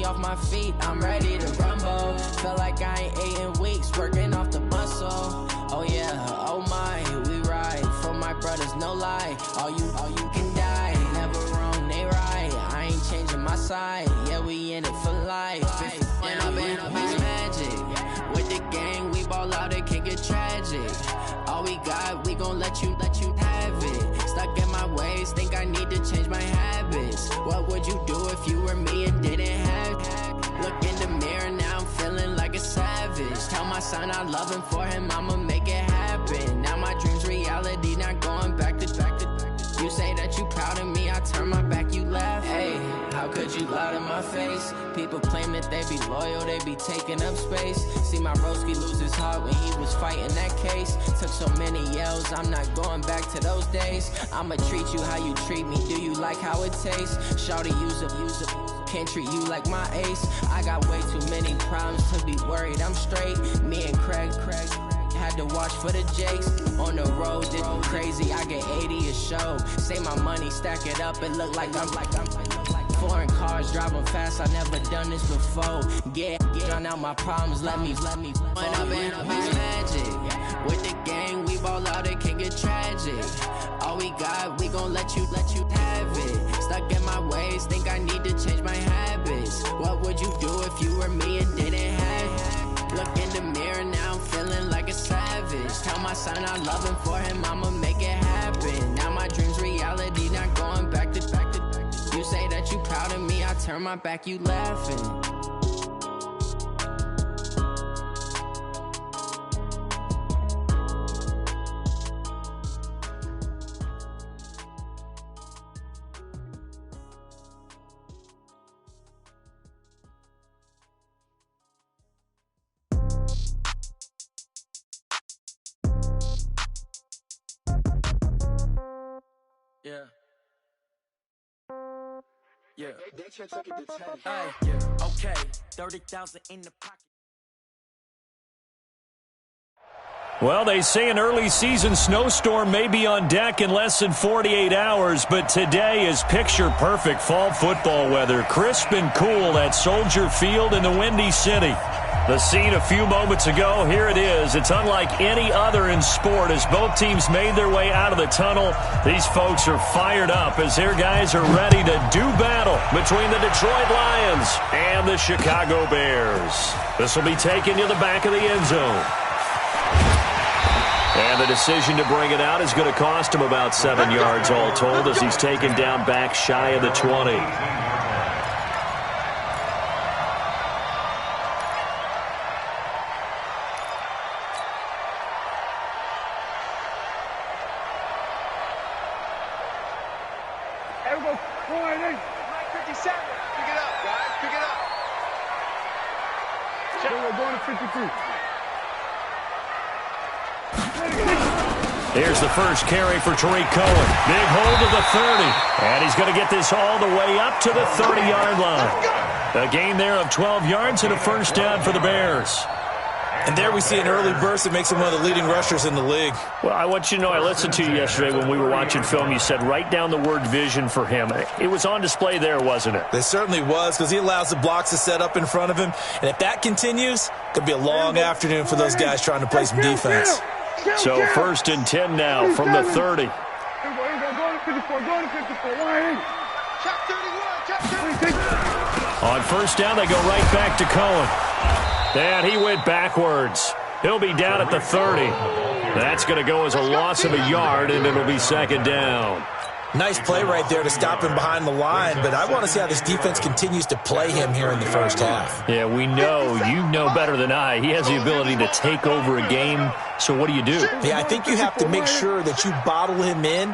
me off my feet, I'm ready to rumble. Feel like I ain't ate in weeks, working off the muscle. Oh yeah, oh my, we ride. For my brothers, no lie. All you can die. Never wrong, they right. I ain't changing my side. Yeah, we in it for life. And I've been magic. With the gang, we ball out, it can get tragic. All we got, we gon' let you have it. Stuck in my ways, think I need to change my habits. What would you do if you were me and didn't have it? Look in the mirror, now I'm feeling like a savage. Tell my son I love him, for him I'ma make it happen. Now my dream's reality, not going back to. You say that you proud of me, I turn my back, you laugh. Hey, how could you lie to my face? People claim that they be loyal, they be taking up space. See my broski lose his heart when he was fighting that case. Took so many yells, I'm not going back to those days. I'ma treat you how you treat me, do you like how it tastes? Shawty, use up, can't treat you like my ace. I got way too many problems to be worried, I'm straight. Me and Craig had to watch for the Jakes. On the road, this crazy, I get 80 a show. Say my money, stack it up, it look like I'm foreign cars, driving fast, I never done this before. Get on out my problems, let me When I've been magic. With the gang, we ball out, it can get tragic. All we got, we gon' let you have it. Stuck in my ways, think I need to change my habits. What would you do if you were me and didn't have it? Look in the mirror, now I'm feeling like a savage. Tell my son I love him, for him I'ma make it happen. Now my dream's reality, not going back to. You say that you proud of me, I turn my back, you laughing. Yeah. Yeah. Hey, yeah. Okay. 30,000 in the pocket. Well, they say an early season snowstorm may be on deck in less than 48 hours, but today is picture-perfect fall football weather. Crisp and cool at Soldier Field in the Windy City. The scene a few moments ago, here it is. It's unlike any other in sport as both teams made their way out of the tunnel. These folks are fired up as their guys are ready to do battle between the Detroit Lions and the Chicago Bears. This will be taken to the back of the end zone. And the decision to bring it out is going to cost him about 7 yards all told as he's taken down back shy of the 20. Here's the first carry for Tariq Cohen. Big hold of the 30. And he's going to get this all the way up to the 30-yard line. A gain there of 12 yards and a first down for the Bears. And there we see an early burst that makes him one of the leading rushers in the league. Well, I want you to know, I listened to you yesterday when we were watching film. You said write down the word vision for him. It was on display there, wasn't it? It certainly was, because he allows the blocks to set up in front of him. And if that continues, it could be a long afternoon for those guys trying to play some defense. So 1st and 10 now from the 30. On first down, they go right back to Cohen. And he went backwards. He'll be down at the 30. That's going to go as a loss of a yard, and it'll be second down. Nice play right there to stop him behind the line, but I want to see how this defense continues to play him here in the first half. Yeah, we know. You know better than I. He has the ability to take over a game, so what do you do? Yeah, I think you have to make sure that you bottle him in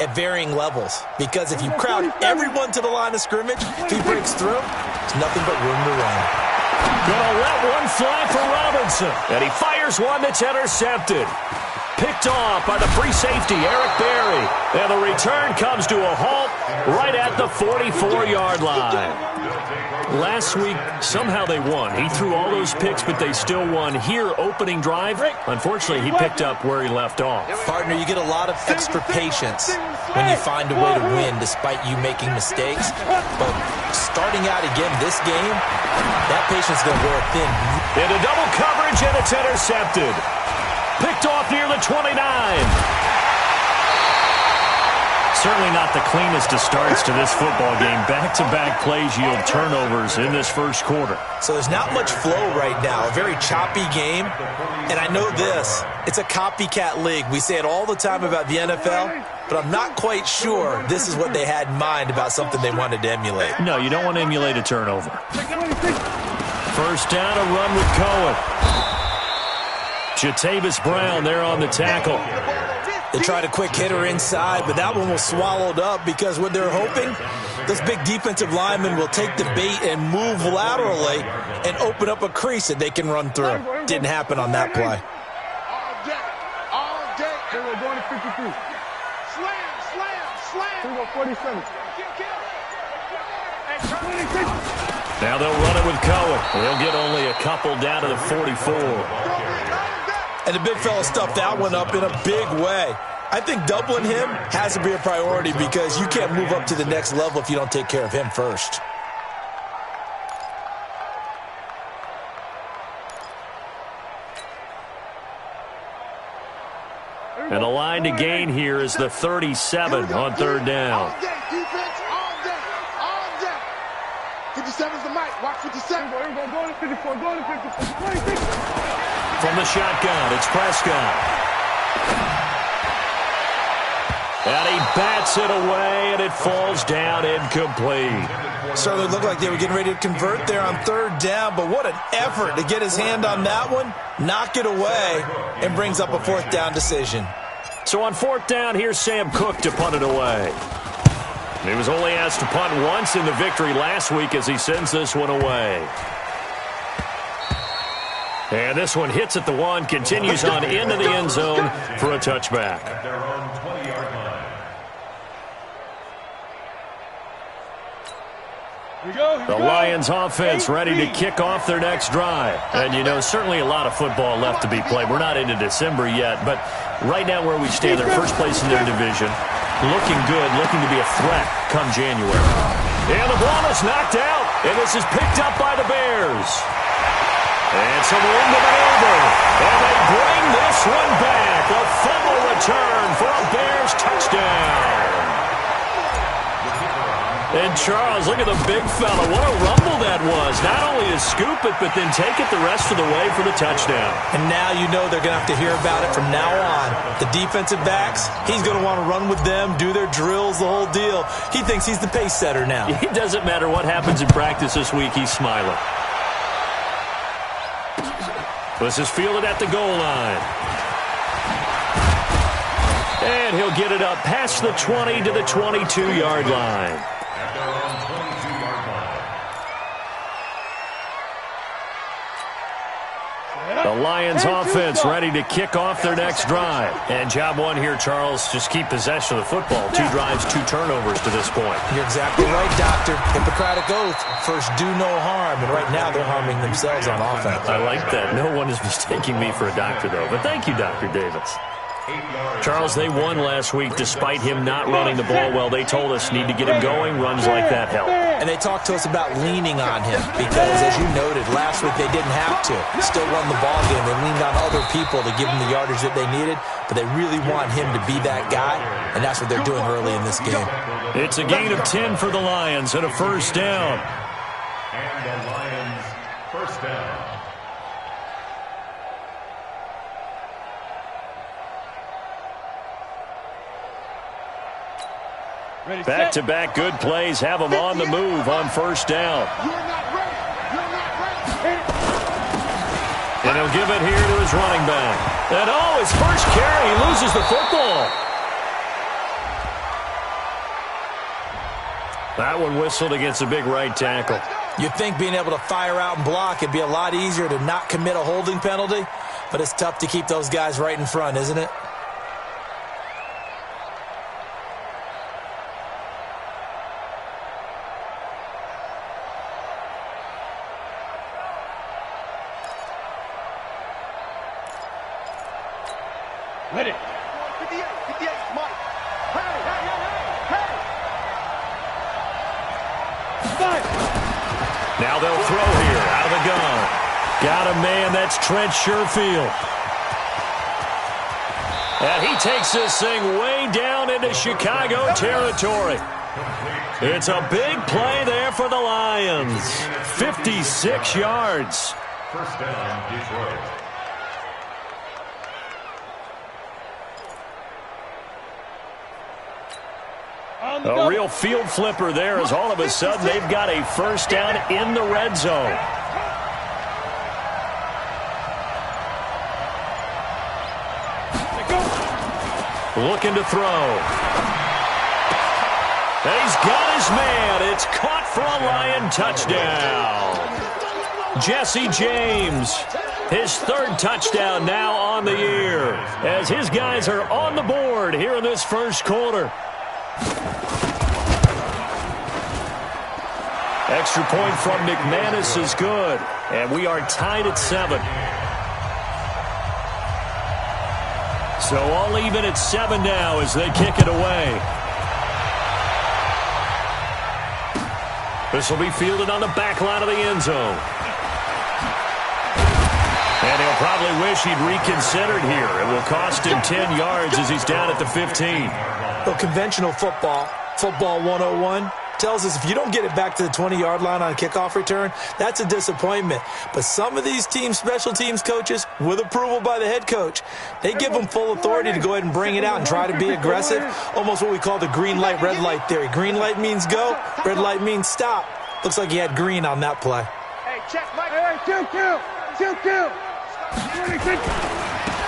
at varying levels, because if you crowd everyone to the line of scrimmage, if he breaks through, there's nothing but room to run. Gonna let one fly for Robinson, and he fires one that's intercepted. Picked off by the free safety, Eric Berry. And the return comes to a halt right at the 44-yard line. Last week, somehow they won. He threw all those picks, but they still won. Here, opening drive, unfortunately, he picked up where he left off. Partner, you get a lot of extra patience when you find a way to win despite you making mistakes. But starting out again this game, that patience is going to wear thin. Into double coverage, and it's intercepted. Picked off near the 29. Certainly not the cleanest of starts to this football game. Back-to-back plays yield turnovers in this first quarter. So there's not much flow right now. A very choppy game. And I know this. It's a copycat league. We say it all the time about the NFL, but I'm not quite sure this is what they had in mind about something they wanted to emulate. No, you don't want to emulate a turnover. First down, a run with Cohen. Jatavis Brown there on the tackle. They tried a quick hitter inside, but that one was swallowed up because what they're hoping, this big defensive lineman will take the bait and move laterally and open up a crease that they can run through. Didn't happen on that play. All day. They were going to 53. Slam. 47. Now they'll run it with Cohen. They'll get only a couple down to the 44. And the big fella stuffed that one up in a big way. I think doubling him has to be a priority because you can't move up to the next level if you don't take care of him first. And the line to gain here is the 37 on third down. All day, defense, all day. 57's the mic. Watch 57. Go to 54. From the shotgun, it's Prescott. And he bats it away, and it falls down incomplete. Certainly looked like they were getting ready to convert there on third down, but what an effort to get his hand on that one, knock it away, and brings up a fourth down decision. So on fourth down, here's Sam Cook to punt it away. He was only asked to punt once in the victory last week as he sends this one away. And this one hits at the 1, continues on into the end zone for a touchback. The Lions offense ready to kick off their next drive. And, you know, certainly a lot of football left to be played. We're not into December yet, but right now where we stand, they're first place in their division. Looking good, looking to be a threat come January. And the ball is knocked out, and this is picked up by the Bears. And some room to maneuver. And they bring this one back. A fumble return for a Bears touchdown. And Charles, look at the big fella. What a rumble that was. Not only to scoop it, but then take it the rest of the way for the touchdown. And now you know they're going to have to hear about it from now on. The defensive backs, he's going to want to run with them, do their drills, the whole deal. He thinks he's the pace setter now. It doesn't matter what happens in practice this week. He's smiling. This is fielded at the goal line. And he'll get it up past the 20 to the 22-yard line. The Lions offense ready to kick off their next drive. And job one here, Charles, just keep possession of the football. 2 drives, 2 turnovers to this point. You're exactly right, Doctor. Hippocratic oath. First, do no harm. And right now, they're harming themselves on offense. I like that. No one is mistaking me for a doctor, though. But thank you, Dr. Davis. Charles, they won last week despite him not running the ball well. They told us need to get him going. Runs like that help. And they talked to us about leaning on him because, as you noted, last week they didn't have to. Still won the ball game. They leaned on other people to give them the yardage that they needed, but they really want him to be that guy, and that's what they're doing early in this game. It's a gain of 10 for the Lions and a first down. And the Lions first down. Back-to-back good plays have him on the move on first down. And he'll give it here to his running back. And oh, his first carry, he loses the football. That one whistled against a big right tackle. You'd think being able to fire out and block, it'd be a lot easier to not commit a holding penalty, but it's tough to keep those guys right in front, isn't it? Ready. 58, Mike. Hey. Five. Now they'll throw here out of the gun. Got a man, that's Trent Sherfield. And he takes this thing way down into Chicago territory. It's a big play there for the Lions. 56 yards. First down, Detroit. A real field flipper there as all of a sudden they've got a first down in the red zone. Looking to throw. And he's got his man. It's caught for a Lion touchdown. Jesse James, his third touchdown now on the year, as his guys are on the board here in this first quarter. Extra point from McManus is good, and we are tied at 7. So all even at 7 now as they kick it away. This will be fielded on the back line of the end zone. And he'll probably wish he'd reconsidered here. It will cost him 10 yards as he's down at the 15. Well, conventional football 101, tells us if you don't get it back to the 20-yard line on a kickoff return, that's a disappointment. But some of these team special teams coaches, with approval by the head coach, they give them full authority to go ahead and bring it out and try to be aggressive, almost what we call the green light, red light theory. Green light means go, red light means stop. Looks like he had green on that play. Hey, check, Mike. Hey, kill.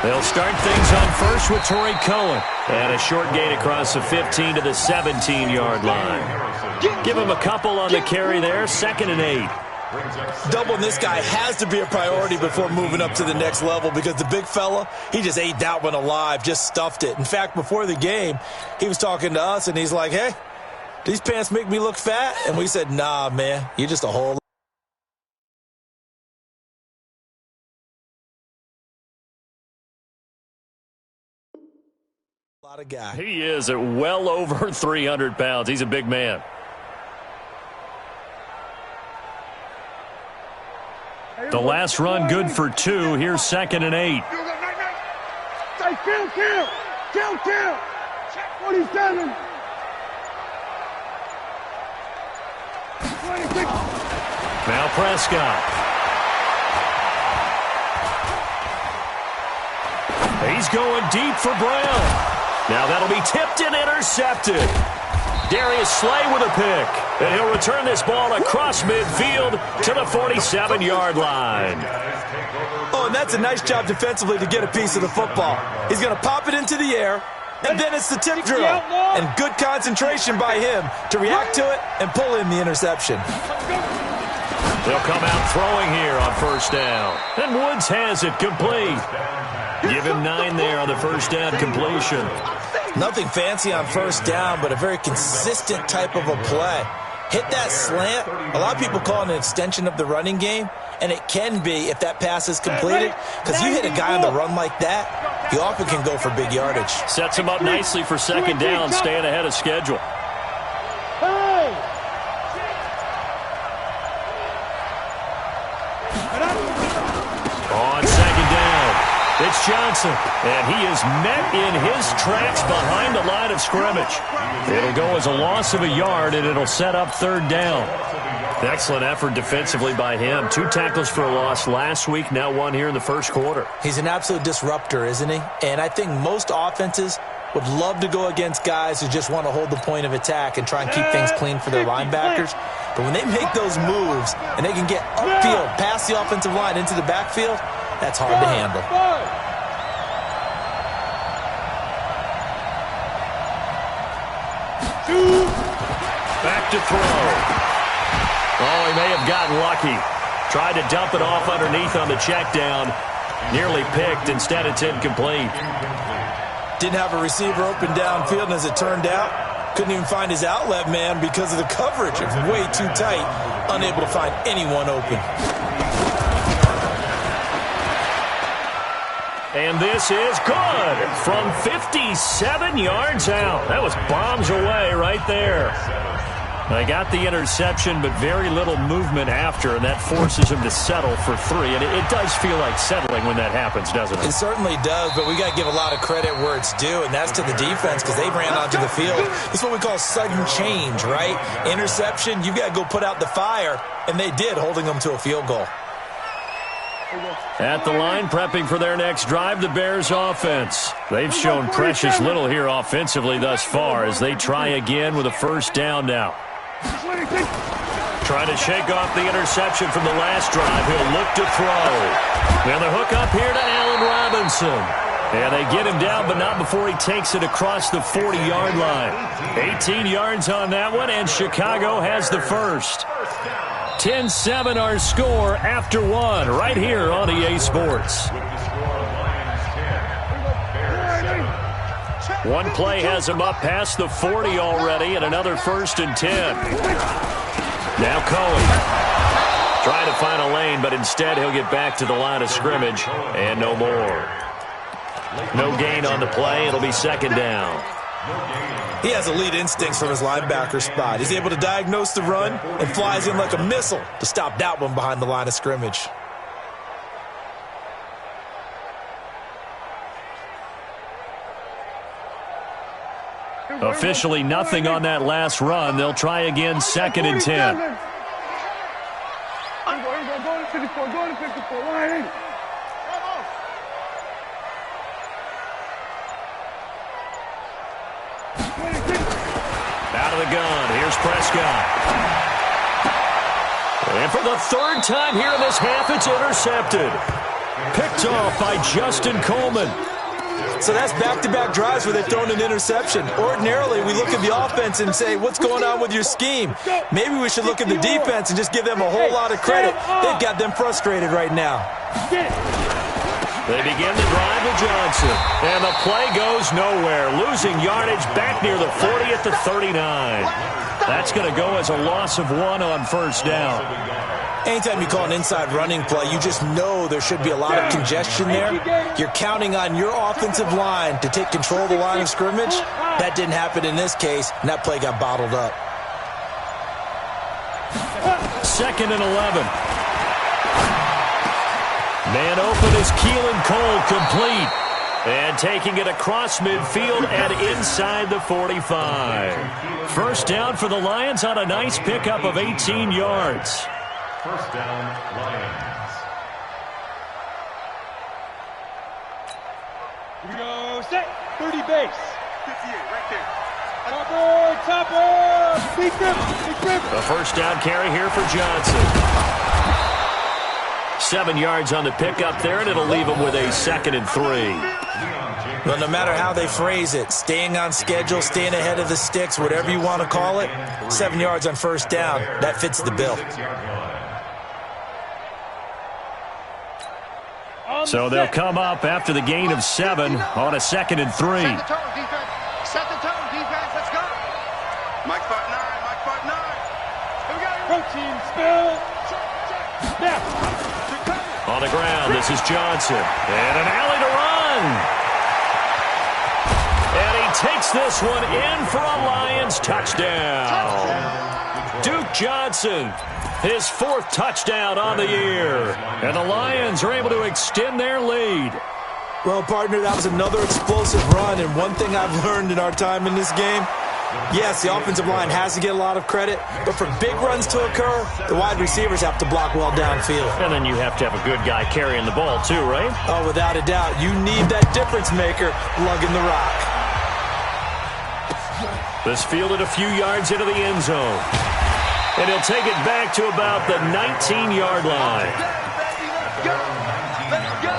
They'll start things on first with Torrey Cohen. And a short gain across the 15 to the 17-yard line. Give him a couple on the carry there, 2nd and 8. Doubling this guy has to be a priority before moving up to the next level because the big fella, he just ate that one alive, just stuffed it. In fact, before the game, he was talking to us, and he's like, hey, these pants make me look fat? And we said, nah, man, you're just a whole lot of guy. He is at well over 300 pounds. He's a big man. The last run good for 2. Here's 2nd and 8. Say, kill. 47. 26. Now Prescott. He's going deep for Brown. Now that'll be tipped and intercepted. Darius Slay with a pick. And he'll return this ball across midfield to the 47-yard line. Oh, and that's a nice job defensively to get a piece of the football. He's going to pop it into the air, and then it's the tip drill. And good concentration by him to react to it and pull in the interception. They'll come out throwing here on first down. And Woods has it complete. Give him 9 there on the first down completion. Nothing fancy on first down, but a very consistent type of a play. Hit that slant. A lot of people call it an extension of the running game, and it can be if that pass is completed, because you hit a guy on the run like that, you often can go for big yardage. Sets him up nicely for 2nd down, staying ahead of schedule. On 2nd down, it's Johnson, and he is met in his tracks behind the line of scrimmage. It'll go as a loss of a yard, and it'll set up 3rd down. Excellent effort defensively by him. 2 tackles for a loss last week, now 1 here in the first quarter. He's an absolute disruptor, isn't he? And I think most offenses would love to go against guys who just want to hold the point of attack and try and keep things clean for their linebackers. But when they make those moves and they can get upfield, past the offensive line into the backfield, that's hard to handle. Back to throw. Oh, he may have gotten lucky. Tried to dump it off underneath on the check down. Nearly picked. Instead, it's incomplete. Didn't have a receiver open downfield, and as it turned out, couldn't even find his outlet man because of the coverage. It's way too tight. Unable to find anyone open. And this is good from 57 yards out. That was bombs away right there. They got the interception, but very little movement after, and that forces him to settle for 3. And it does feel like settling when that happens, doesn't it? It certainly does, but we got to give a lot of credit where it's due, and that's to the defense because they ran onto the field. It's what we call sudden change, right? Interception, you've got to go put out the fire, and they did, holding them to a field goal. At the line, prepping for their next drive, the Bears offense. They've shown precious little here offensively thus far as they try again with a first down now. Trying to shake off the interception from the last drive. He'll look to throw. And the hook up here to Allen Robinson. And they get him down, but not before he takes it across the 40-yard line. 18 yards on that one, and Chicago has the first. 10-7 our score after 1 right here on EA Sports. One play has him up past the 40 already, and another 1st and 10. Now Cohen trying to find a lane, but instead he'll get back to the line of scrimmage, and no more. No gain on the play. It'll be 2nd down. He has elite instincts from his linebacker spot. He's able to diagnose the run and flies in like a missile to stop that one behind the line of scrimmage. Officially nothing on that last run. They'll try again, 2nd and 10. Out of the gun, here's Prescott. And for the 3rd time here in this half, it's intercepted. Picked off by Justin Coleman. So that's back-to-back drives where they've thrown an interception. Ordinarily, we look at the offense and say, what's going on with your scheme? Maybe we should look at the defense and just give them a whole lot of credit. They've got them frustrated right now. They begin the drive with Johnson. And the play goes nowhere. Losing yardage back near the 40 at the 39. That's going to go as a loss of 1 on 1st down. Anytime you call an inside running play, you just know there should be a lot of congestion there. You're counting on your offensive line to take control of the line of scrimmage. That didn't happen in this case, and that play got bottled up. 2nd and 11. Man open is Keelan Cole, complete. And taking it across midfield and inside the 45. 1st down for the Lions on a nice pickup of 18 yards. 1st down, Lions. Here we go, set, 30 base. 58, right there. Topper, big grip. A 1st down carry here for Johnson. 7 yards on the pickup there, and it'll leave him with a 2nd and 3. Well, no matter how they phrase it, staying on schedule, staying ahead of the sticks, whatever you want to call it, 7 yards on 1st down, that fits the bill. So they'll come up after the gain of 7 on a 2nd and 3. Set the tone, defense. Set the tone, defense. Let's go. Mike 5-9. Here we go. Protein spill. Now. On the ground, this is Johnson. And an alley to run. And he takes this one in for a Lions touchdown. Duke Johnson, his 4th touchdown on the year. And the Lions are able to extend their lead. Well, partner, that was another explosive run, and one thing I've learned in our time in this game, yes, the offensive line has to get a lot of credit, but for big runs to occur, the wide receivers have to block well downfield. And then you have to have a good guy carrying the ball too, right? Oh, without a doubt. You need that difference maker lugging the rock. This fielded a few yards into the end zone. And he'll take it back to about the 19-yard line. Let's go.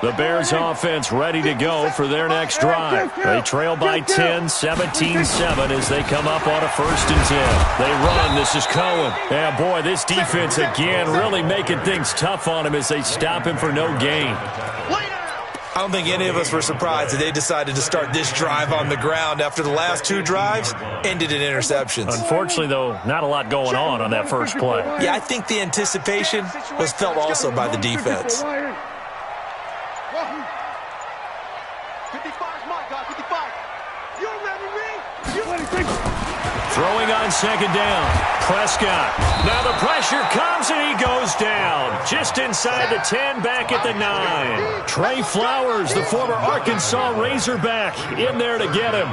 The Bears offense ready to go for their next drive. They trail by 10, 17-7 as they come up on a 1st and 10. They run. This is Cohen. Yeah, boy, this defense again really making things tough on him as they stop him for no gain. I don't think any of us were surprised that they decided to start this drive on the ground after the last 2 drives ended in interceptions. Unfortunately, though, not a lot going on that first play. Yeah, I think the anticipation was felt also by the defense. 55 my guy, 55. You ready, Reed? You ready? Throwing on second down. Prescott. Now the pressure comes and he goes down. Just inside the 10, back at the 9. Trey Flowers, the former Arkansas Razorback, in there to get him.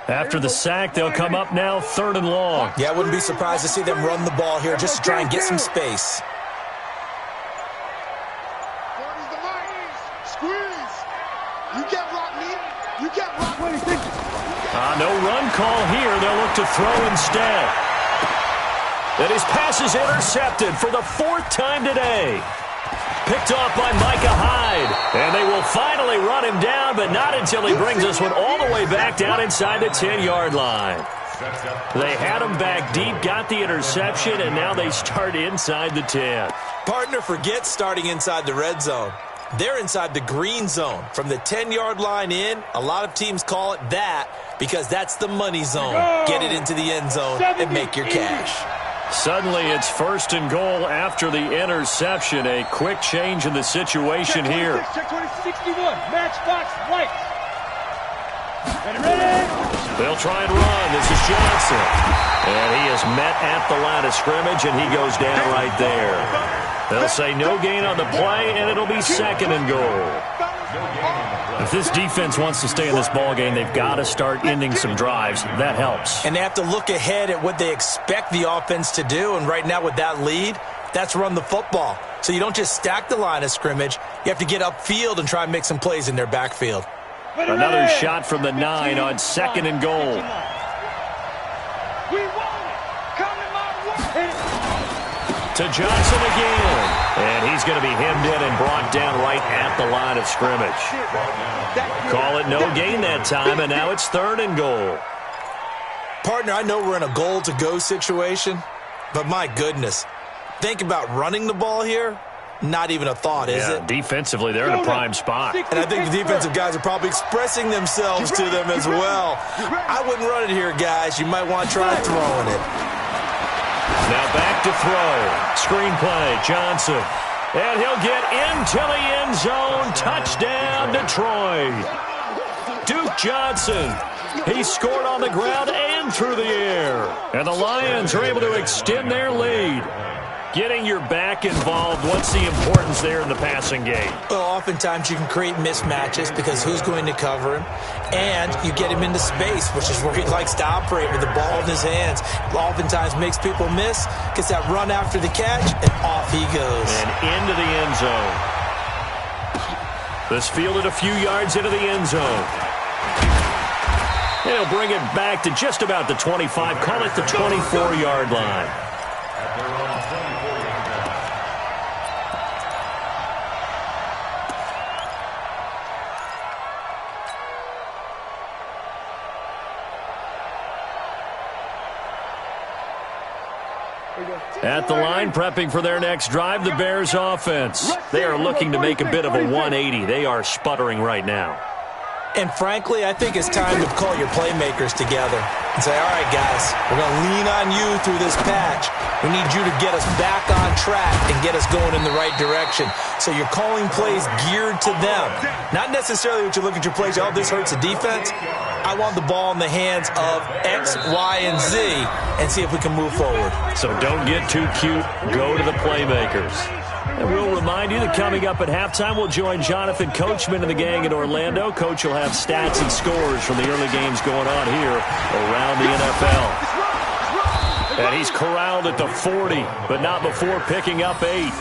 After the sack, they'll come up now 3rd and long. Yeah, I wouldn't be surprised to see them run the ball here just to try and get some space. Squeeze. You get blocked, me. You get blocked. No run call here. They'll look to throw instead. And his pass is intercepted for the 4th time today. Picked off by Micah Hyde. And they will finally run him down, but not until he brings this one all the way back down inside the 10-yard line. They had him back deep, got the interception, and now they start inside the 10. Partner, forget starting inside the red zone. They're inside the green zone. From the 10-yard line in, a lot of teams call it that because that's the money zone. Get it into the end zone and make your cash. Suddenly, it's 1st and goal after the interception. A quick change in the situation here. Check 2061. Matchbox lights. Ready? They'll try and run. This is Johnson. And he is met at the line of scrimmage, and he goes down right there. They'll say no gain on the play, and it'll be 2nd and goal. If this defense wants to stay in this ballgame, they've got to start ending some drives. That helps. And they have to look ahead at what they expect the offense to do. And right now with that lead, that's run the football. So you don't just stack the line of scrimmage. You have to get upfield and try and make some plays in their backfield. Another shot from the 9 on 2nd and goal. We want it. Coming my way. To Johnson again. And he's going to be hemmed in and brought down right at the line of scrimmage. Call it no gain that time, and now it's 3rd and goal. Partner, I know we're in a goal-to-go situation, but my goodness, think about running the ball here. Not even a thought, is it? Defensively, they're in a prime spot. And I think the defensive guys are probably expressing themselves to them as well. I wouldn't run it here, guys. You might want to try throwing it. Now back to throw. Screenplay, Johnson. And he'll get into the end zone. Touchdown, Detroit. Duke Johnson. He scored on the ground and through the air. And the Lions are able to extend their lead. Getting your back involved, what's the importance there in the passing game? Well, oftentimes you can create mismatches because who's going to cover him? And you get him into space, which is where he likes to operate with the ball in his hands. Oftentimes makes people miss, gets that run after the catch, and off he goes. And into the end zone. This fielded a few yards into the end zone. He'll bring it back to just about the 25, call it the 24-yard line. At the line, prepping for their next drive, the Bears offense. They are looking to make a bit of a 180. They are sputtering right now. And frankly, I think it's time to call your playmakers together and say, all right, guys, we're going to lean on you through this patch. We need you to get us back on track and get us going in the right direction. So you're calling plays geared to them. Not necessarily what you look at your plays, oh, this hurts the defense. I want the ball in the hands of X, Y, and Z and see if we can move forward. So don't get too cute. Go to the playmakers. And we'll remind you that coming up at halftime, we'll join Jonathan Coachman and the gang in Orlando. Coach will have stats and scores from the early games going on here around the NFL. And he's corralled at the 40, but not before picking up 8.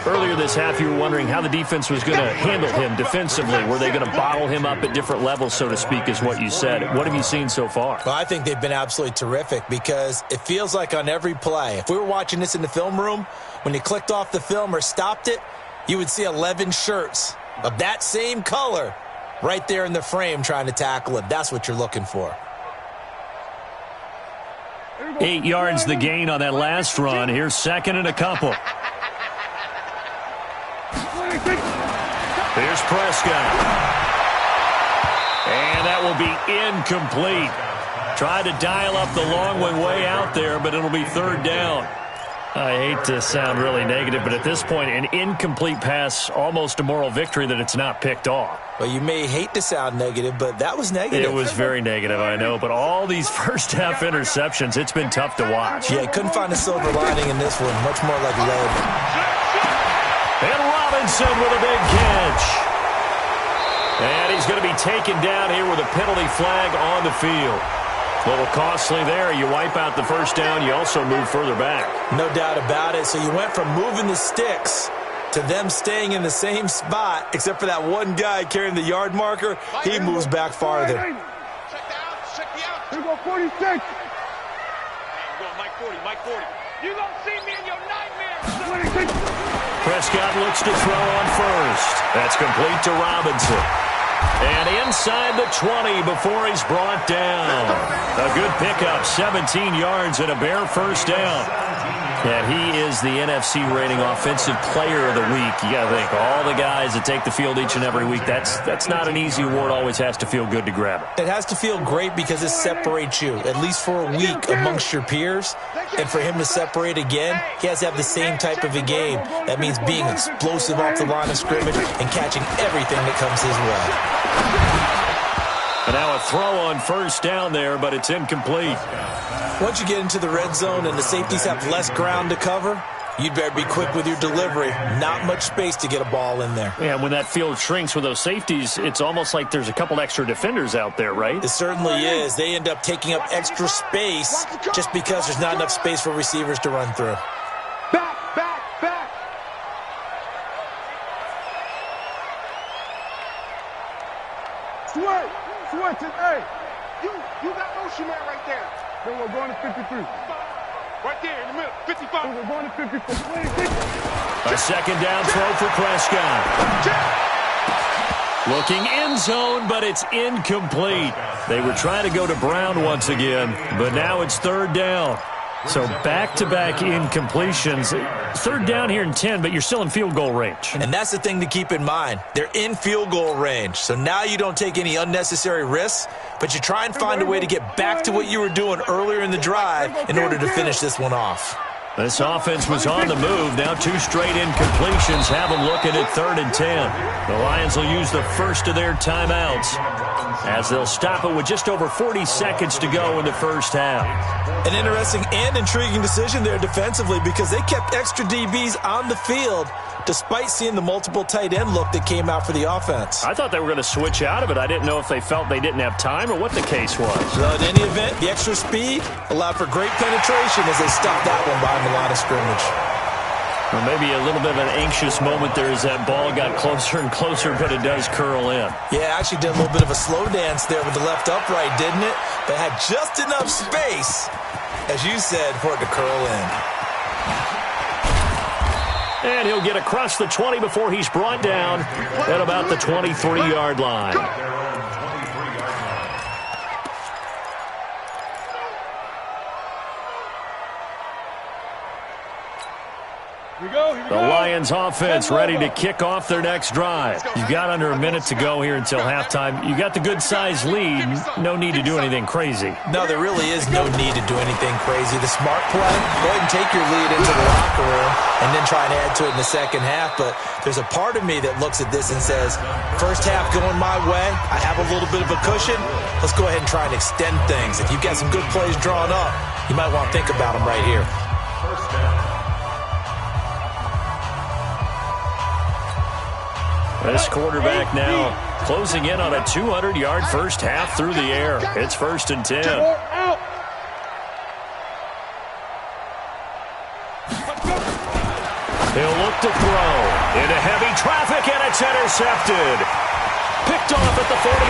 Earlier this half, you were wondering how the defense was going to handle him defensively. Were they going to bottle him up at different levels, so to speak, is what you said. What have you seen so far? Well, I think they've been absolutely terrific because it feels like on every play, if we were watching this in the film room, when you clicked off the film or stopped it, you would see 11 shirts of that same color right there in the frame trying to tackle it. That's what you're looking for. 8 yards the gain on that last run. Here's second and a couple. Here's Prescott. And that will be incomplete. Tried to dial up the long one way out there, but it'll be third down. I hate to sound really negative, but at this point, an incomplete pass, almost a moral victory that it's not picked off. Well, you may hate to sound negative, but that was negative. It was very negative, I know. But all these first-half interceptions, it's been tough to watch. Yeah, couldn't find a silver lining in this one. Much more like lead. And Robinson with a big catch. And he's going to be taken down here with a penalty flag on the field. A little costly there. You wipe out the first down. You also move further back. No doubt about it. So you went from moving the sticks to them staying in the same spot, except for that one guy carrying the yard marker. He moves back farther. Check the out. Here we go, 46. Hey, go, Mike 40, Mike 40. You gonna see me in your nightmares. Prescott looks to throw on first. That's complete to Robinson. And inside the 20 before he's brought down. A good pickup, 17 yards and a bare first down. And he is the NFC rating offensive player of the week. You got to think, all the guys that take the field each and every week, that's not an easy award. Always has to feel good to grab it. It has to feel great because it separates you, at least for a week, amongst your peers. And for him to separate again, he has to have the same type of a game. That means being explosive off the line of scrimmage and catching everything that comes his way. And now a throw on first down there, but it's incomplete. Once you get into the red zone and the safeties have less ground to cover, you'd better be quick with your delivery. Not much space to get a ball in there. Yeah, when that field shrinks with those safeties, it's almost like there's a couple extra defenders out there, right? It certainly is. They end up taking up extra space just because there's not enough space for receivers to run through. Back. Switch it, hey. You got motion man right there. Then we're going to 53. Right there in the middle, 55. We're going to 54. A second down throw for Prescott. Looking end zone, but it's incomplete. They were trying to go to Brown once again, but now it's third down. So back-to-back incompletions. Third down here in 10, but you're still in field goal range. And that's the thing to keep in mind. They're in field goal range. So now you don't take any unnecessary risks, but you try and find a way to get back to what you were doing earlier in the drive in order to finish this one off. This offense was on the move. Now 2 straight incompletions have them looking at 3rd and 10. The Lions will use the first of their timeouts as they'll stop it with just over 40 seconds to go in the first half. An interesting and intriguing decision there defensively because they kept extra DBs on the field despite seeing the multiple tight end look that came out for the offense. I thought they were going to switch out of it. I didn't know if they felt they didn't have time or what the case was. Well, in any event, the extra speed allowed for great penetration as they stopped that one behind the line of scrimmage. Well, maybe a little bit of an anxious moment there as that ball got closer and closer, but it does curl in. Yeah, actually did a little bit of a slow dance there with the left upright, didn't it? But had just enough space, as you said, for it to curl in. And he'll get across the 20 before he's brought down at about the 23-yard line. The Lions offense ready to kick off their next drive. You've got under a minute to go here until halftime. You got the good-sized lead. No need to do anything crazy. No, there really is no need to do anything crazy. The smart play, go ahead and take your lead into the locker room and then try and add to it in the second half. But there's a part of me that looks at this and says, first half going my way, I have a little bit of a cushion. Let's go ahead and try and extend things. If you've got some good plays drawn up, you might want to think about them right here. First down. This quarterback now closing in on a 200-yard first half through the air. It's 1st and 10. He'll look to throw into heavy traffic, and it's intercepted. Picked off at the 45,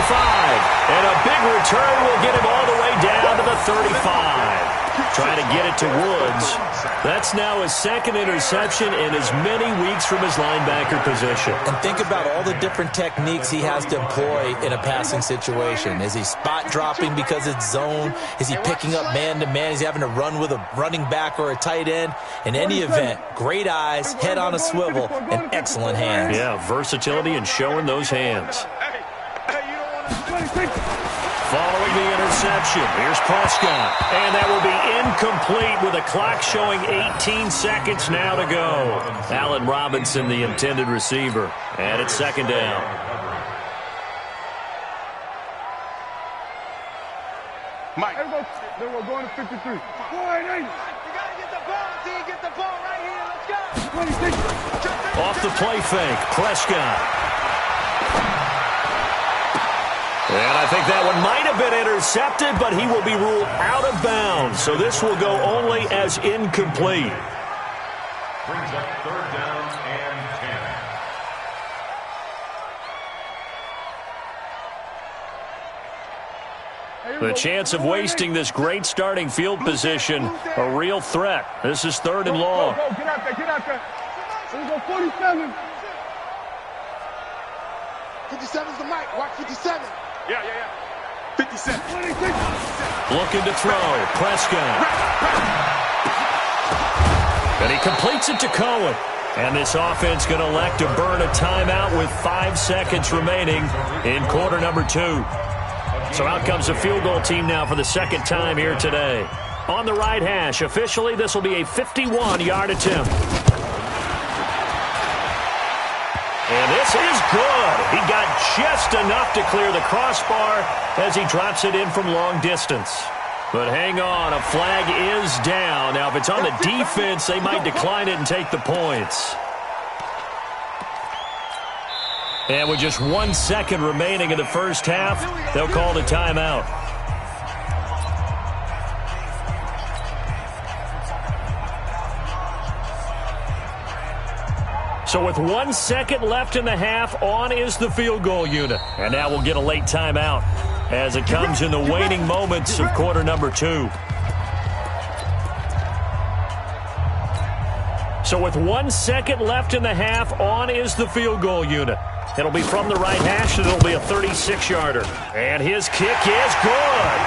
and a big return will get him all the way down to the 35. Trying to get it to Woods. That's now his second interception in as many weeks from his linebacker position. And think about all the different techniques he has to employ in a passing situation. Is he spot dropping because it's zone? Is he picking up man-to-man? Is he having to run with a running back or a tight end? In any event, great eyes, head on a swivel, and excellent hands. Yeah, versatility and showing those hands. Following the interception, here's Prescott. And that will be incomplete with a clock showing 18 seconds now to go. Allen Robinson, the intended receiver. And it's second down. Mike. Then we're going to 53. 480. You got to get the ball, D. Get the ball right here. Let's go. Off the play fake, Prescott. And I think that one might have been intercepted, but he will be ruled out of bounds. So this will go only as incomplete. Brings up third down and 10. The chance of wasting this great starting field position, a real threat. This is third and long. Go, get out there, get out there. Here we go, 47. 57's the mic, watch 57. Yeah. 57. Looking to throw, Prescott. And he completes it to Cohen. And this offense going to elect to burn a timeout with 5 seconds remaining in quarter number 2. So out comes the field goal team now for the second time here today. On the right hash, officially this will be a 51-yard attempt. And this is good. He got just enough to clear the crossbar as he drops it in from long distance. But hang on, a flag is down. Now, if it's on the defense, they might decline it and take the points. And with just 1 second remaining in the first half, they'll call the timeout. So with 1 second left in the half, on is the field goal unit. And now we'll get a late timeout as it comes in the waning moments of quarter number 2. So with 1 second left in the half, on is the field goal unit. It'll be from the right hash, and it'll be a 36-yarder. And his kick is good.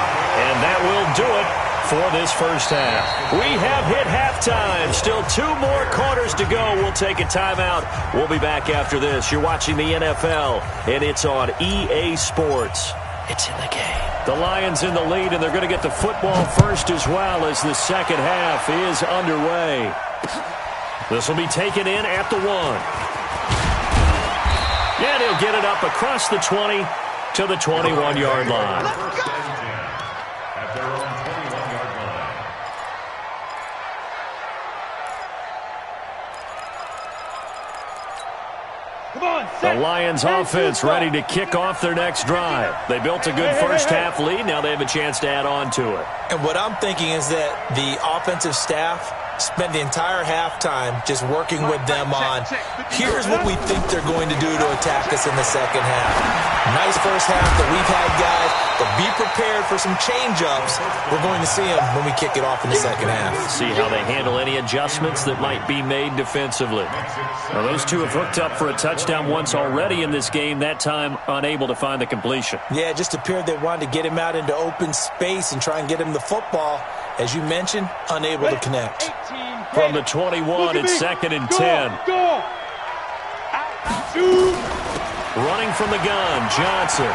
And that will do it for this first half. We have hit halftime. Still 2 more quarters to go. We'll take a timeout. We'll be back after this. You're watching the NFL, and it's on EA Sports. It's in the game. The Lions in the lead, and they're going to get the football first as well as the second half is underway. This will be taken in at the 1. And he'll get it up across the 20 to the 21-yard line. At their own 21-yard line. The Lions offense ready to kick off their next drive. They built a good first half lead. Now they have a chance to add on to it. And what I'm thinking is that the offensive staff spent the entire halftime just working with them on, here's what we think they're going to do to attack us in the second half. Nice first half that we've had, guys, but be prepared for some change-ups. We're going to see them when we kick it off in the second half. See how they handle any adjustments that might be made defensively. Now, those two have hooked up for a touchdown once already in this game, that time unable to find the completion. Yeah, it just appeared they wanted to get him out into open space and try and get him the football. As you mentioned, unable to connect. From the 21, it's second and 10. Running from the gun, Johnson.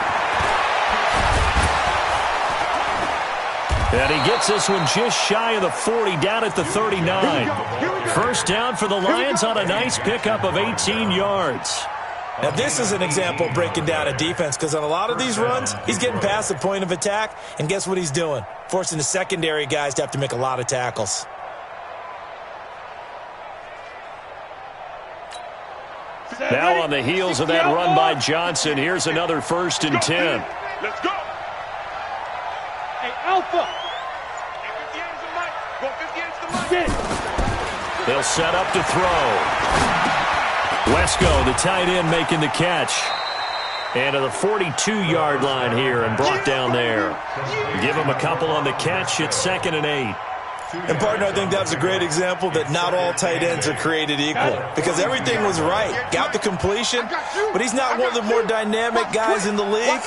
And he gets this one just shy of the 40, down at the 39. First down for the Lions on a nice pickup of 18 yards. Now, this is an example of breaking down a defense, because on a lot of these runs, he's getting past the point of attack, and guess what he's doing? Forcing the secondary guys to have to make a lot of tackles. Now on the heels of that run by Johnson, here's another first and 10. Let's go. Hey, Alpha. They'll set up to throw. Wesco, the tight end, making the catch. And to the 42-yard line here and brought down there. Give him a couple on the catch. It's second and 8. And, partner, I think that was a great example that not all tight ends are created equal because everything was right. Got the completion, but he's not one of the more dynamic guys in the league.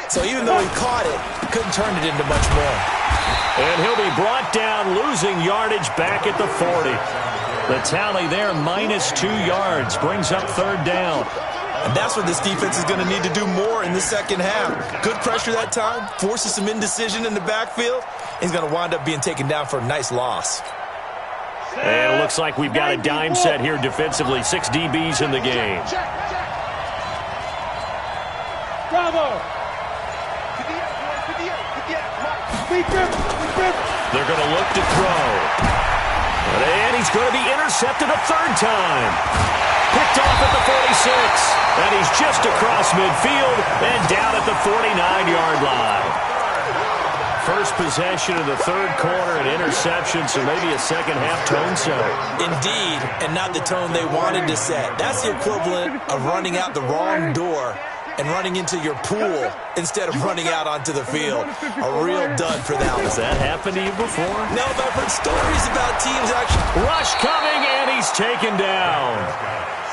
So even though he caught it, he couldn't turn it into much more. And he'll be brought down, losing yardage back at the 40. The tally there, -2 yards, brings up 3rd down. And that's what this defense is going to need to do more in the second half. Good pressure that time, forces some indecision in the backfield. He's going to wind up being taken down for a nice loss. And it looks like we've got a dime set here defensively. 6 DBs in the game. Bravo! They're going to look to throw. And he's going to be intercepted a 3rd time. Picked off at the 46. And he's just across midfield and down at the 49-yard line. First possession of the 3rd quarter, an interception, so maybe a second-half tone setter. Indeed, and not the tone they wanted to set. That's the equivalent of running out the wrong door and running into your pool instead of running out onto the field. A real dud for that one. Has that happened to you before? No, but I've heard stories about teams actually. Rush coming, and he's taken down.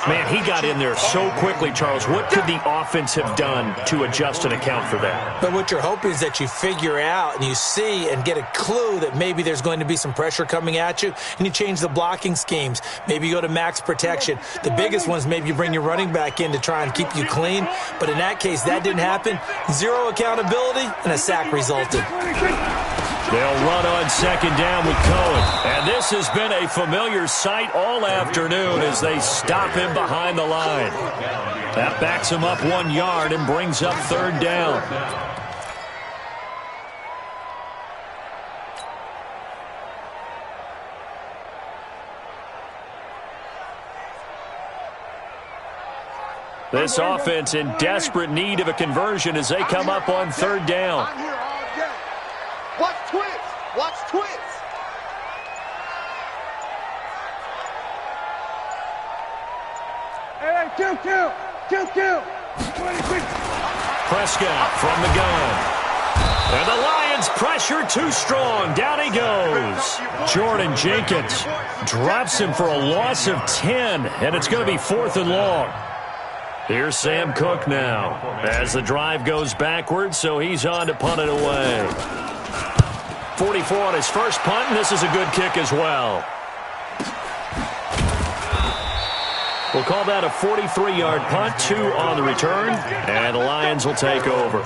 Man, he got in there so quickly, Charles. What could the offense have done to adjust and account for that? But what you're hoping is that you figure out and you see and get a clue that maybe there's going to be some pressure coming at you, and you change the blocking schemes. Maybe you go to max protection. The biggest ones, maybe you bring your running back in to try and keep you clean. But in that case, that didn't happen. 0 accountability, and a sack resulted. They'll run on 2nd down with Cohen. And this has been a familiar sight all afternoon as they stop him behind the line. That backs him up 1 yard and brings up 3rd down. This offense in desperate need of a conversion as they come up on 3rd down. Watch twist! Watch twist! Hey, kill! 26! Prescott from the gun. And the Lions pressure too strong. Down he goes. Jordan Jenkins drops him for a loss of 10, and it's going to be 4th and long. Here's Sam Cook now as the drive goes backwards, so he's on to punt it away. 44 on his first punt, and this is a good kick as well. We'll call that a 43-yard punt, 2 on the return, and the Lions will take over.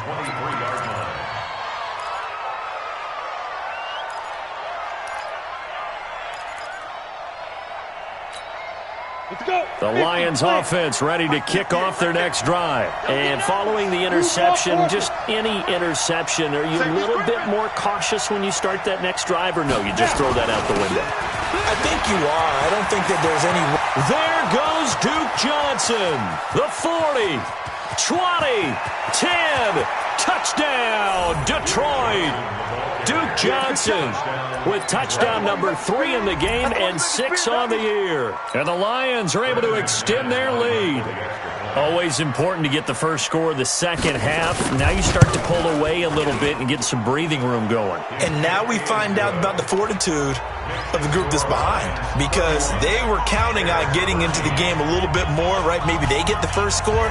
The Lions offense ready to kick off their next drive. And following the interception, just any interception, are you a little bit more cautious when you start that next drive, or no, you just throw that out the window? I think you are. I don't think that there's any... There goes Duke Johnson. The 40, 20, 10, touchdown, Detroit. Duke Johnson with touchdown number 3 in the game and 6 on the year. And the Lions are able to extend their lead. Always important to get the first score of the second half. Now you start to pull away a little bit and get some breathing room going. And now we find out about the fortitude of the group that's behind, because they were counting on getting into the game a little bit more, right? Maybe they get the first score.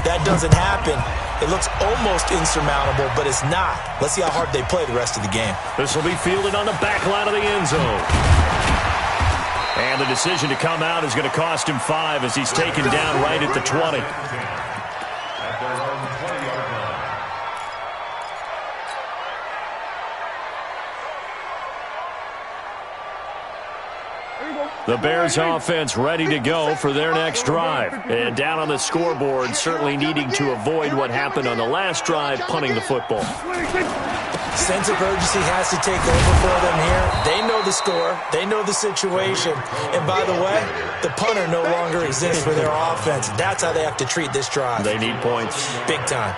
That doesn't happen. It looks almost insurmountable, but it's not. Let's see how hard they play the rest of the game. This will be fielded on the back line of the end zone. And the decision to come out is going to cost him 5 as he's taken down right at the 20. The Bears offense ready to go for their next drive. And down on the scoreboard, certainly needing to avoid what happened on the last drive, punting the football. Sense of urgency has to take over for them here. They know the score. They know the situation. And by the way, the punter no longer exists for their offense. That's how they have to treat this drive. They need points. Big time.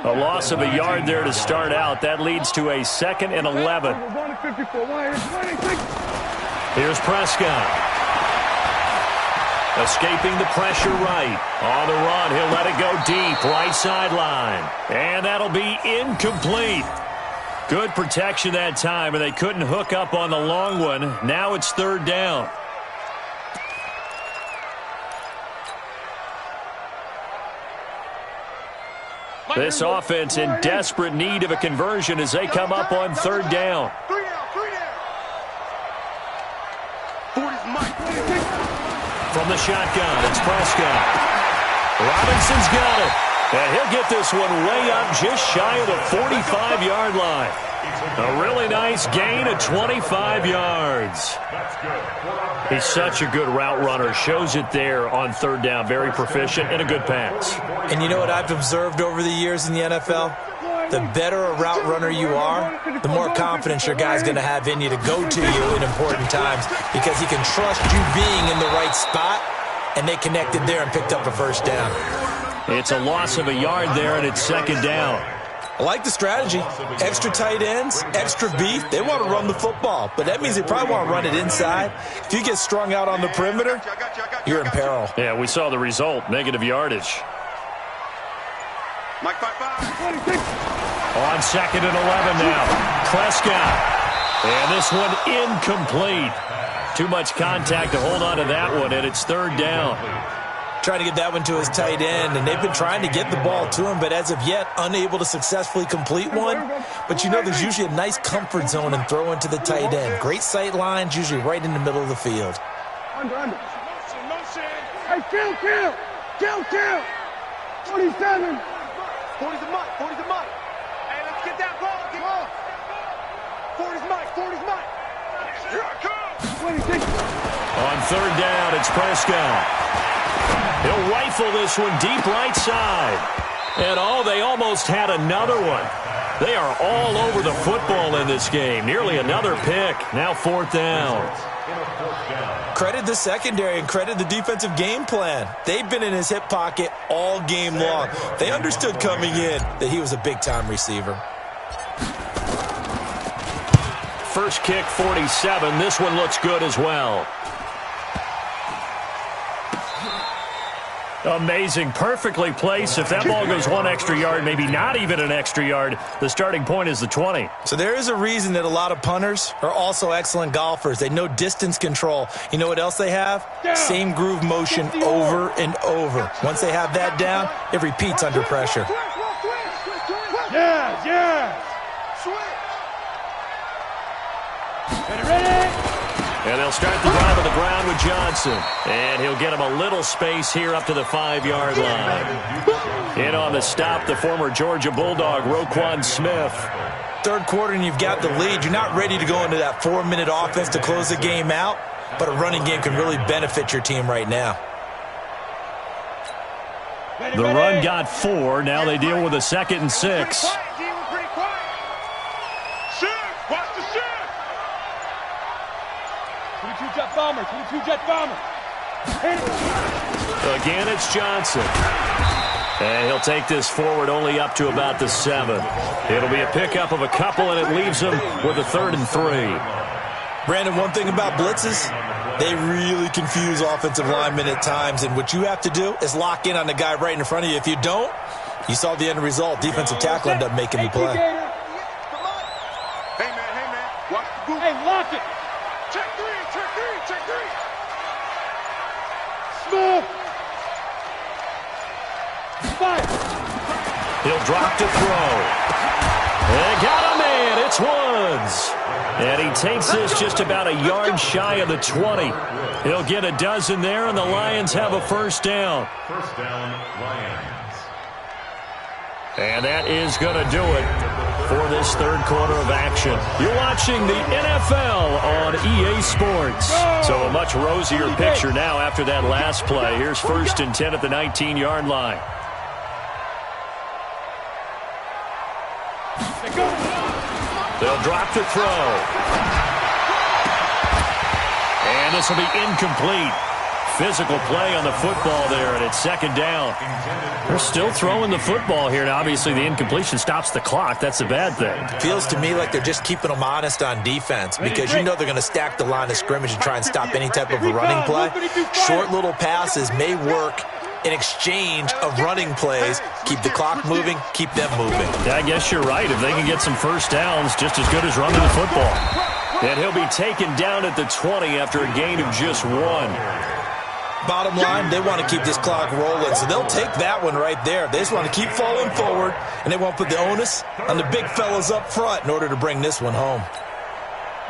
A loss of a yard there to start out. That leads to a 2nd and 11. Here's Prescott. Escaping the pressure right. On the run, he'll let it go deep. Right sideline. And that'll be incomplete. Good protection that time, and they couldn't hook up on the long one. Now it's third down. This offense in desperate need of a conversion as they come up on third down. From the shotgun, it's Prescott. Robinson's got it. And he'll get this one way up just shy of the 45-yard line. A really nice gain of 25 yards. He's such a good route runner. Shows it there on third down. Very proficient and a good pass. And you know what I've observed over the years in the NFL? The better a route runner you are, the more confidence your guy's going to have in you to go to you in important times because he can trust you being in the right spot, and they connected there and picked up a first down. It's a loss of a yard there, and it's second down. I like the strategy. Extra tight ends, extra beef. They want to run the football, but that means they probably want to run it inside. If you get strung out on the perimeter, you're in peril. Yeah, we saw the result, negative yardage. On second and 11 now. Prescott. And this one incomplete. Too much contact to hold on to that one, and it's third down. Trying to get that one to his tight end, and they've been trying to get the ball to him, but as of yet, unable to successfully complete one. But you know there's usually a nice comfort zone in throwing to the tight end. Great sight lines, usually right in the middle of the field. Under. Hey, kill. 27. 40's a Mike. Hey, let's get that ball. Get off. 40's Mike. Here I come. 26. On third down, it's Prescott. He'll rifle this one deep right side. And, they almost had another one. They are all over the football in this game. Nearly another pick. Now fourth down. Credit the secondary and credit the defensive game plan. They've been in his hip pocket all game long. They understood coming in that he was a big-time receiver. First kick, 47. This one looks good as well. Amazing. Perfectly placed. If that ball goes one extra yard, maybe not even an extra yard, the starting point is the 20. So there is a reason that a lot of punters are also excellent golfers. They know distance control. You know what else they have? Same groove motion over and over. Once they have that down, it repeats under pressure. Yeah. Ready? And they'll start the drive on the ground with Johnson. And he'll get him a little space here up to the 5-yard line. In on the stop, the former Georgia Bulldog, Roquan Smith. Third quarter and you've got the lead. You're not ready to go into that 4-minute offense to close the game out, but a running game can really benefit your team right now. The run got 4. Now they deal with a 2nd and 6. Two-jet bomber. Again, it's Johnson. And he'll take this forward only up to about the 7. It'll be a pickup of a couple, and it leaves him with a 3rd and 3. Brandon, one thing about blitzes, they really confuse offensive linemen at times, and what you have to do is lock in on the guy right in front of you. If you don't, you saw the end result. Defensive tackle ended up making the play. Hey, man. Watch the boot. Hey, lock it. Check three. Small. 5. He'll drop to throw. And got a man. It's Woods. And he takes this just about a yard shy of the 20. He'll get a dozen there, and the Lions have a first down. First down, Lions. And that is going to do it for this third quarter of action. You're watching the NFL on EA Sports. So a much rosier picture now after that last play. Here's 1st and 10 at the 19-yard line. They'll drop to throw. And this will be incomplete. Physical play on the football there, and it's 2nd down. They're still throwing the football here, and obviously the incompletion stops the clock. That's a bad thing. Feels to me like they're just keeping them honest on defense because you know they're going to stack the line of scrimmage and try and stop any type of a running play. Short little passes may work in exchange of running plays. Keep the clock moving, keep them moving. Yeah, I guess you're right. If they can get some first downs, just as good as running the football. And he'll be taken down at the 20 after a gain of just 1. Bottom line, they want to keep this clock rolling, so they'll take that one right there. They just want to keep falling forward, and they won't put the onus on the big fellas up front in order to bring this one home.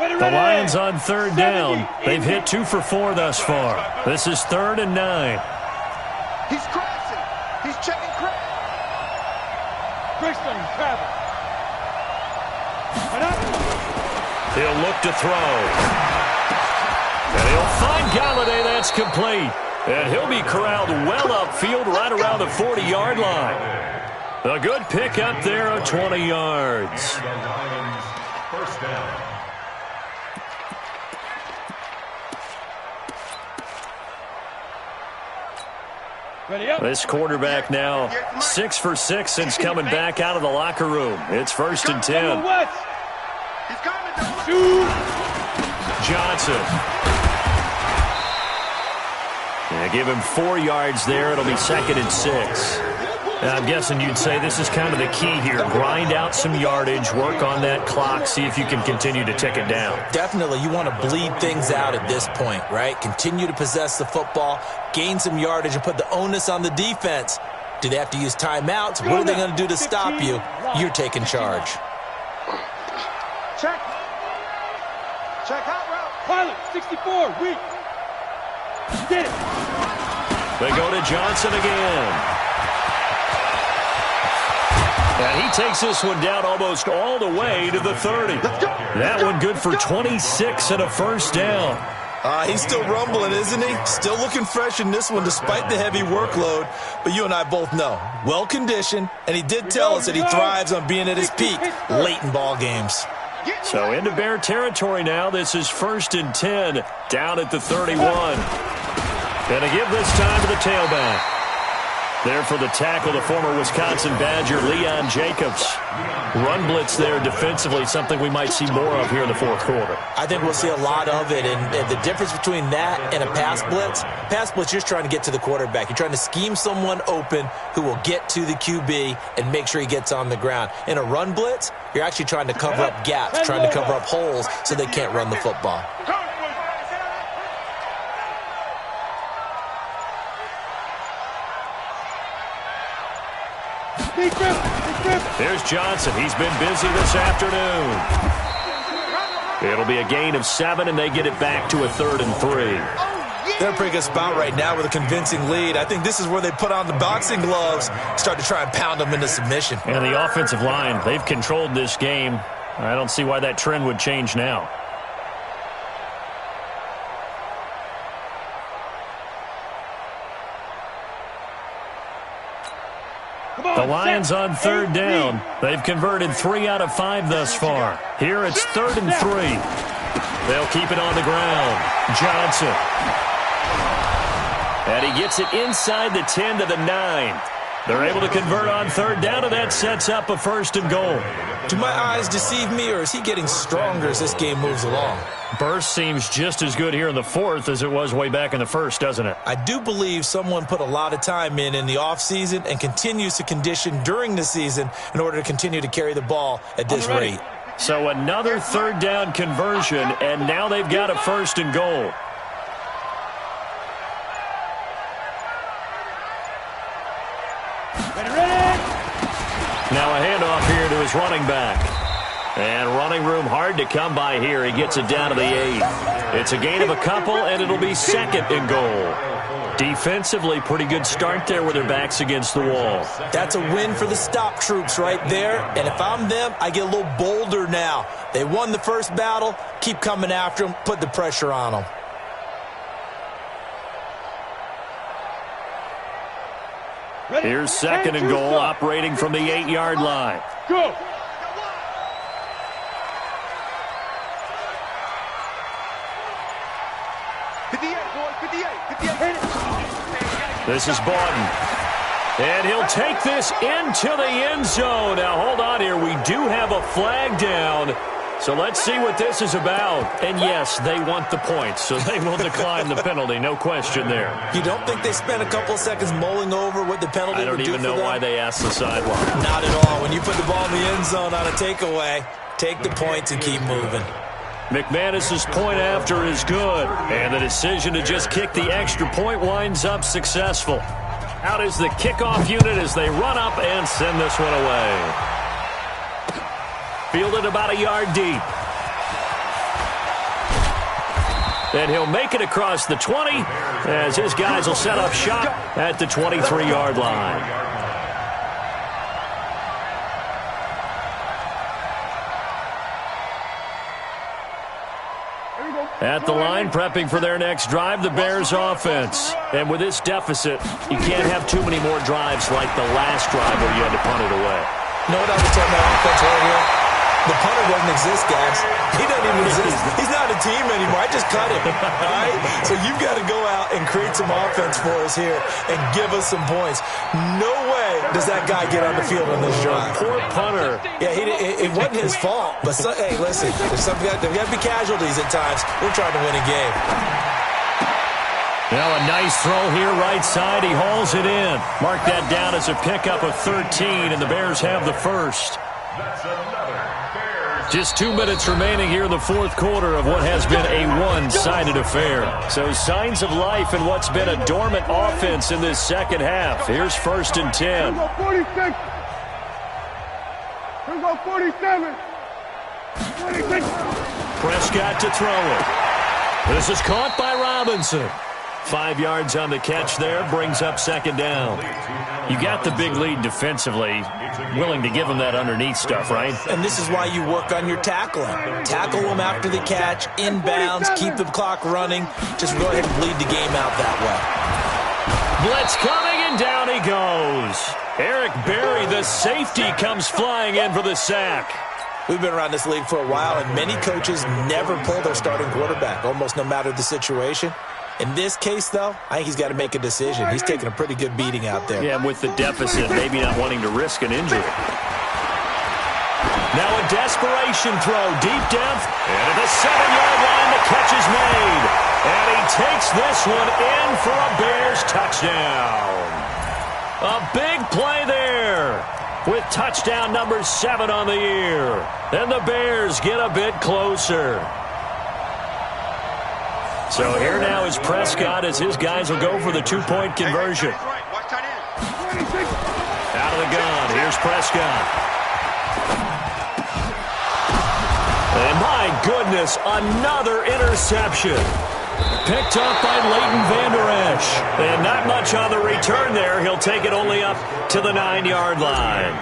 The Lions on 3rd down. They've hit 2 for 4 thus far. This is 3rd and 9. He's crashing. He's checking crash. Christian travel. He'll look to throw. And he'll find Galladay. That's complete. And he'll be corralled well upfield right around the 40-yard line. A good pick up there of 20 yards. And the Lions, first down. This quarterback now 6 for 6 since coming back out of the locker room. It's 1st and 10. Johnson. Yeah, give him 4 yards there. It'll be 2nd and 6. Now, I'm guessing you'd say this is kind of the key here. Grind out some yardage, work on that clock, see if you can continue to tick it down. Definitely, you want to bleed things out at this point, right? Continue to possess the football, gain some yardage, and put the onus on the defense. Do they have to use timeouts? What are they going to do to stop you? You're taking charge. Check. Check out route. Pilot, 64, weak. Get it. They go to Johnson again. And he takes this one down almost all the way to the 30. That one good for 26 and a first down. He's still rumbling, isn't he? Still looking fresh in this one despite the heavy workload. But you and I both know, well-conditioned, and he did tell us that he thrives on being at his peak late in ball games. So into Bear territory now. This is 1st and 10 down at the 31. And to give this time to the tailback. There for the tackle, the former Wisconsin Badger, Leon Jacobs. Run blitz there defensively, something we might see more of here in the 4th quarter. I think we'll see a lot of it, and the difference between that and a pass blitz, you're just trying to get to the quarterback. You're trying to scheme someone open who will get to the QB and make sure he gets on the ground. In a run blitz, you're actually trying to cover up gaps, trying to cover up holes so they can't run the football. There's Johnson. He's been busy this afternoon. It'll be a gain of 7, and they get it back to a 3rd and 3. They're in a pretty good spot right now with a convincing lead. I think this is where they put on the boxing gloves, start to try and pound them into submission. And the offensive line, they've controlled this game. I don't see why that trend would change now. The Lions on 3rd down. They've converted 3 out of 5 thus far. Here it's 3rd and 3. They'll keep it on the ground. Johnson. And he gets it inside the 10 to the 9. They're able to convert on 3rd down, and that sets up a 1st and goal. Do my eyes deceive me, or is he getting stronger as this game moves along? Burst seems just as good here in the 4th as it was way back in the 1st, doesn't it? I do believe someone put a lot of time in the offseason and continues to condition during the season in order to continue to carry the ball at this rate. So another 3rd down conversion, and now they've got a 1st and goal. Now a handoff here to his running back. And running room hard to come by here. He gets it down to the 8. It's a gain of a couple, and it'll be 2nd and goal. Defensively, pretty good start there with their backs against the wall. That's a win for the stop troops right there. And if I'm them, I get a little bolder now. They won the first battle. Keep coming after them. Put the pressure on them. Here's 2nd and goal, operating from the 8-yard line. Go! This is Bawden. And he'll take this into the end zone. Now, hold on here. We do have a flag down. So let's see what this is about. And yes, they want the points, so they will decline the penalty. No question there. You don't think they spent a couple seconds mulling over what the penalty would do for them? I don't even know why they asked the sideline. Not at all. When you put the ball in the end zone on a takeaway, take the points and keep moving. McManus's point after is good. And the decision to just kick the extra point winds up successful. Out is the kickoff unit as they run up and send this one away. Fielded about a yard deep. And he'll make it across the 20 as his guys will set up shop at the 23-yard line. At the line, prepping for their next drive, the Bears offense. And with this deficit, you can't have too many more drives like the last drive where you had to punt it away. You know what I was telling my offense right here? The punter doesn't exist, guys. He doesn't even exist. He's not a team anymore. I just cut him, all right? So you've got to go out and create some offense for us here and give us some points. No way does that guy get on the field on this drive. Poor punter. Yeah, it wasn't his fault. But, hey, listen, there's got to be casualties at times. We're trying to win a game. Now a nice throw here right side. He hauls it in. Mark that down as a pickup of 13, and the Bears have the first. Just 2 minutes remaining here in the fourth quarter of what has been a one-sided affair. So signs of life in what's been a dormant offense in this second half. Here's 1st and 10. Here we go 46. Here we go 47. 46. Prescott to throw it. This is caught by Robinson. 5 yards on the catch there, brings up 2nd down. You got the big lead defensively, willing to give them that underneath stuff, right? And this is why you work on your tackling. Tackle them after the catch, inbounds, keep the clock running. Just go ahead and bleed the game out that way. Blitz coming, and down he goes. Eric Berry, the safety, comes flying in for the sack. We've been around this league for a while, and many coaches never pull their starting quarterback, almost no matter the situation. In this case, though, I think he's got to make a decision. He's taking a pretty good beating out there. Yeah, with the deficit, maybe not wanting to risk an injury. Now a desperation throw, deep depth, and at the 7-yard line, the catch is made. And he takes this one in for a Bears touchdown. A big play there with touchdown number 7 on the year. And the Bears get a bit closer. So here now is Prescott as his guys will go for the 2-point conversion. Out of the gun, here's Prescott. And my goodness, another interception. Picked up by Leighton Vander Esch. And not much on the return there. He'll take it only up to the 9-yard line.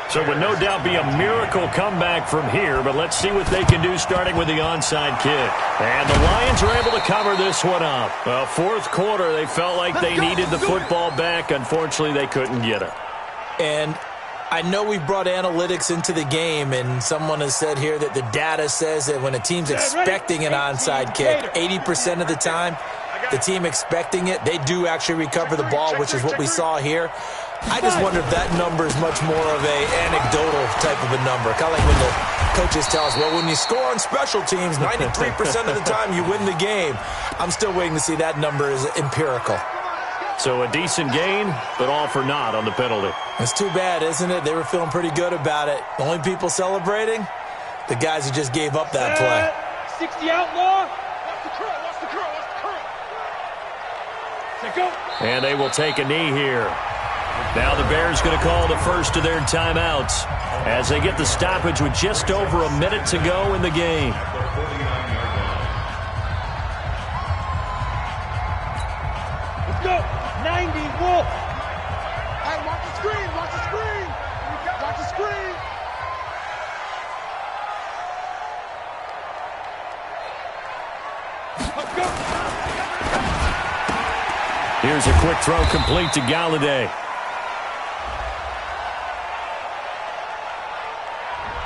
So it would no doubt be a miracle comeback from here, but let's see what they can do starting with the onside kick. And the Lions are able to cover this one up. Well, fourth quarter, they felt like they needed the football back. Unfortunately, they couldn't get it. And I know we brought analytics into the game, and someone has said here that the data says that when a team's expecting an onside kick, 80% of the time, the team expecting it, they do actually recover the ball, which is what we saw here. I just wonder if that number is much more of a anecdotal type of a number. Kind of like when the coaches tell us, well, when you score on special teams, 93% of the time you win the game. I'm still waiting to see that number is empirical. So a decent gain, but all for naught on the penalty. It's too bad, isn't it? They were feeling pretty good about it. The only people celebrating, the guys who just gave up that play. 60 outlaw. Watch the curl, watch the curl, watch the curl. Go. And they will take a knee here. Now the Bears going to call the first of their timeouts as they get the stoppage with just over a minute to go in the game. Let's go. 90, Wolf. Hey, watch the screen, watch the screen. Watch the screen. Let's go. Here's a quick throw complete to Galladay.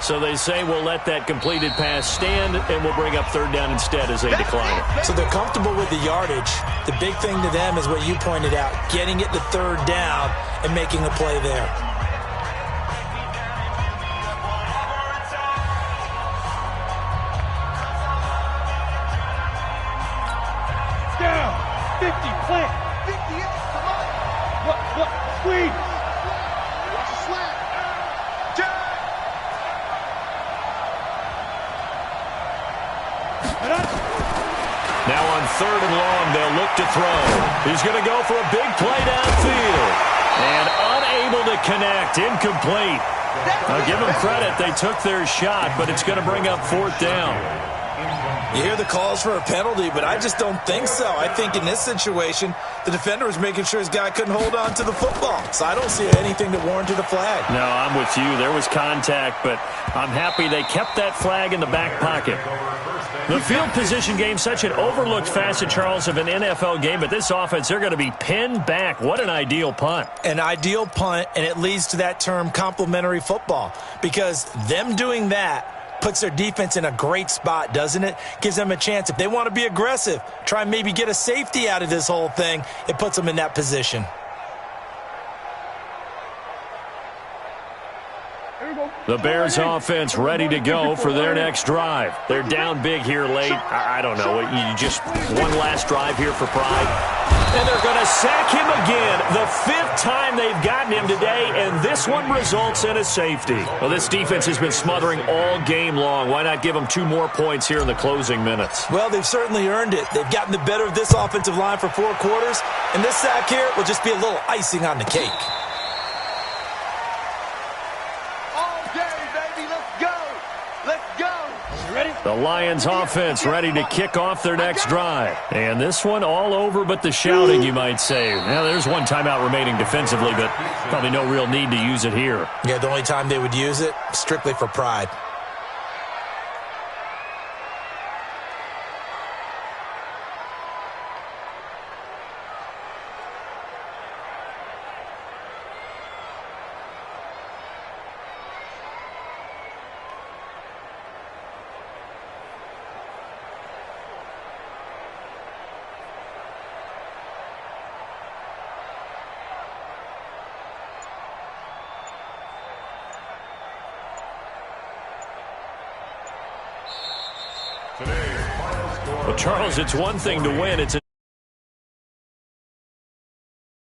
So they say we'll let that completed pass stand, and we'll bring up 3rd down instead as they decline it. So they're comfortable with the yardage. The big thing to them is what you pointed out, getting it to 3rd down and making a play there. Now on 3rd and long, they'll look to throw. He's going to go for a big play downfield. And unable to connect. Incomplete. I'll give them credit. They took their shot, but it's going to bring up 4th down. You hear the calls for a penalty, but I just don't think so. I think in this situation, the defender was making sure his guy couldn't hold on to the football. So I don't see anything that warranted a flag. No, I'm with you. There was contact, but I'm happy they kept that flag in the back pocket. The field position game, such an overlooked facet, Charles, of an NFL game, but this offense, they're going to be pinned back. What an ideal punt. An ideal punt, and it leads to that term complementary football, because them doing that puts their defense in a great spot, doesn't it? Gives them a chance. If they want to be aggressive, try and maybe get a safety out of this whole thing, it puts them in that position. The Bears offense ready to go for their next drive. They're down big here late. I don't know. You just one last drive here for pride. And they're going to sack him again. The 5th time they've gotten him today, and this one results in a safety. Well, this defense has been smothering all game long. Why not give them 2 more points here in the closing minutes? Well, they've certainly earned it. They've gotten the better of this offensive line for 4 quarters, and this sack here will just be a little icing on the cake. The Lions offense ready to kick off their next drive. And this one all over but the shouting, you might say. Now, there's one timeout remaining defensively, but probably no real need to use it here. Yeah, the only time they would use it, strictly for pride. Well, Charles, it's one thing to win. It's